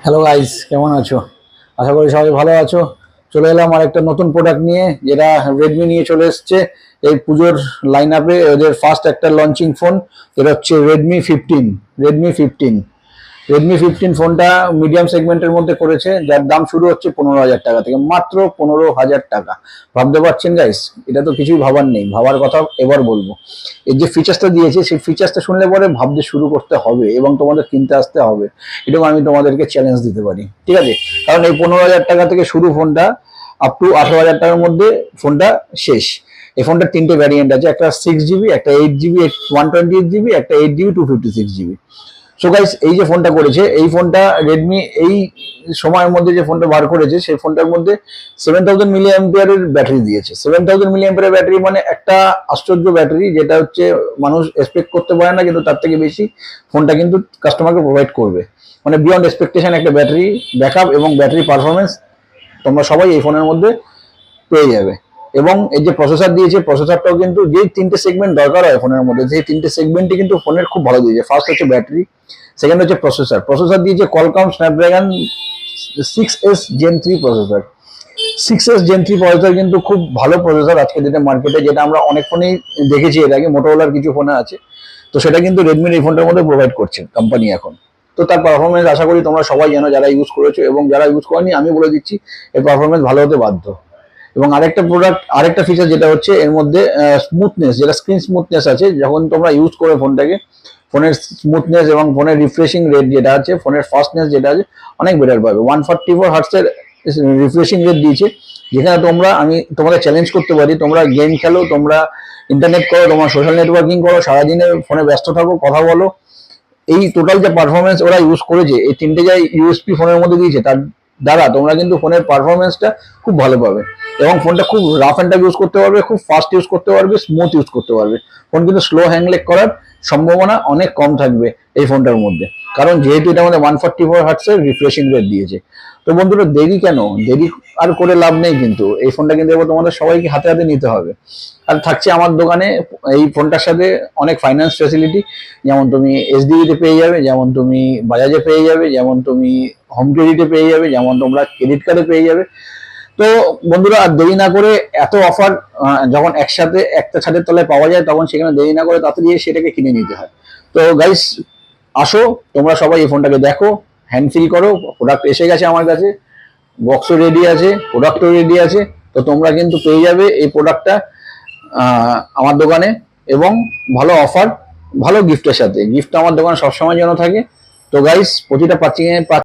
Hello guys, কেমন আছো? আশা করি সবাই ভালো আছো। চলে এলাম আর একটা নতুন প্রোডাক্ট নিয়ে, যেটা রেডমি নিয়ে চলে এসছে এই পুজোর লাইন আপে। ওদের ফার্স্ট একটা লঞ্চিং ফোন, যেটা হচ্ছে রেডমি ফিফটিন। রেডমি ফিফটিন ফোনটা মিডিয়াম সেগমেন্টের মধ্যে করেছে, যার দাম শুরু হচ্ছে 15,000 টাকা থেকে, মাত্র 15,000 টাকা। ভাবতে পারছেন গাইস? এটা তো কিছুই ভাবার নেই, ভাবার কথা এবার বলবো। এর যে ফিচার্সটা দিয়েছে, সেই ফিচার্সটা শুনলে পরে ভাবতে শুরু করতে হবে এবং তোমাদের কিনতে আসতে হবে। এটাও আমি তোমাদেরকে চ্যালেঞ্জ দিতে পারি, ঠিক আছে? কারণ এই 15,000 টাকা থেকে শুরু ফোনটা, আপ টু 18,000 টাকার মধ্যে ফোনটা শেষ। এই ফোনটার তিনটে ভ্যারিয়েন্ট আছে, একটা 6 জিবি, একটা 8 জিবি 128 জিবি, একটা 8 জিবি 256 জিবি। সো গাইস, এই যে ফোনটা করেছে, এই ফোনটা রেডমি এই সময়ের মধ্যে যে ফোনটা বার করেছে, সেই ফোনটার মধ্যে 7000 mAh ব্যাটারি দিয়েছে। 7000 mAh ব্যাটারি মানে একটা আশ্চর্য ব্যাটারি, যেটা হচ্ছে মানুষ এক্সপেক্ট করতে পারে না, কিন্তু তার থেকে বেশি ফোনটা কিন্তু কাস্টমারকে প্রোভাইড করবে। মানে বিয়ন্ড এক্সপেকটেশন একটা ব্যাটারি ব্যাকআপ এবং ব্যাটারি পারফরমেন্স তোমরা সবাই এই ফোনের মধ্যে পেয়ে যাবে। এবং এই যে প্রসেসর দিয়েছে, প্রসেসরটাও কিন্তু যে তিনটে সেগমেন্ট দরকার হয় ফোনের মধ্যে, সেই তিনটে সেগমেন্টই কিন্তু ফোনের খুব ভালো দিয়েছে। ফার্স্ট হচ্ছে ব্যাটারি, সেকেন্ড হচ্ছে প্রসেসর দিয়েছে Qualcomm Snapdragon 6s Gen 3 processor. 6s Gen 3 processor কিন্তু খুব ভালো প্রসেসর আজকে ডেটে মার্কেটে, যেটা আমরা অনেক ফোনেই দেখেছি এর আগে, মোটোরোলার কিছু ফোনে আছে। তো সেটা কিন্তু রেডমির এই ফোনটার মধ্যে প্রোভাইড করছে কোম্পানি এখন। তো তার পারফরমেন্স আশা করি তোমরা সবাই জানো, যারা ইউজ করেছো, এবং যারা ইউজ করেনি আমি বলে দিচ্ছি, এর পারফরমেন্স ভালো হতে বাধ্য। এবং আরেকটা ফিচার যেটা হচ্ছে এর মধ্যে স্মুথনেস, যেটা স্ক্রিন স্মুথনেস আছে, যখন তোমরা ইউজ করে ফোনটাকে, ফোনের স্মুথনেস এবং ফোনের রিফ্রেশিং রেট যেটা আছে, ফোনের ফাস্টনেস যেটা আছে, অনেক বেটার পাবে। 144 হার্টসের রিফ্রেশিং রেট দিয়েছে, যেখানে আমি তোমাদের চ্যালেঞ্জ করতে পারি, তোমরা গেম খেলো, তোমরা ইন্টারনেট করো, তোমরা সোশ্যাল নেটওয়ার্কিং করো, সারাদিনে ফোনে ব্যস্ত থাকো, কথা বলো, এই টোটাল যে পারফরমেন্স ওরা ইউজ করেছে, এই তিনটে যে ইউএসপি ফোনের মধ্যে দিয়েছে, তার দ্বারা তোমরা কিন্তু ফোনের পারফরমেন্সটা খুব ভালো পাবে। এবং ফোনটা খুব রাফ অ্যান্ড টাফ ইউজ করতে পারবে, খুব ফাস্ট ইউজ করতে পারবে, স্মুথ ইউজ করতে পারবে। ফোন কিন্তু স্লো হ্যাংলেক করার সম্ভাবনা অনেক কম থাকবে এই ফোনটার মধ্যে, কারণ যেহেতু এটা আমাদের 144 হার্টসের রিফ্রেশিং রেট দিয়েছে। তো বন্ধুরা, দেরি কেন? দেরি আর করে লাভ নেই, কিন্তু এই ফোনটা কিন্তু এবার তোমাদের সবাইকে হাতে হাতে নিতে হবে। আর থাকছে আমার দোকানে এই ফোনটার সাথে অনেক ফাইন্যান্স ফ্যাসিলিটি, যেমন তুমি এসডিবিতে পেয়ে যাবে, যেমন তুমি বাজাজে পেয়ে যাবে, যেমন তুমি হোম ক্রেডিটে পেয়ে যাবে, যেমন তোমরা ক্রেডিট কার্ডে পেয়ে যাবে। তো বন্ধুরা, আর দেরি না করে, এত অফার যখন একসাথে একটা ছাদের তলায় পাওয়া যায়, তখন সেখানে দেরি না করে তাড়াতাড়ি সেটাকে কিনে নিতে হয়। তো গাইস, আসো তোমরা সবাই এই ফোনটাকে দেখো, হ্যান্ড ফিল করো। প্রোডাক্ট এসে গেছে আমার কাছে, বক্সও রেডি আছে, প্রোডাক্টও রেডি আছে। তো তোমরা কিন্তু পেয়ে যাবে এই প্রোডাক্টটা আমার দোকানে, এবং ভালো অফার, ভালো গিফটের সাথে। গিফট আমার দোকানে সবসময় যেন থাকে। তো গাইস, প্রতিটা পাচ্ছি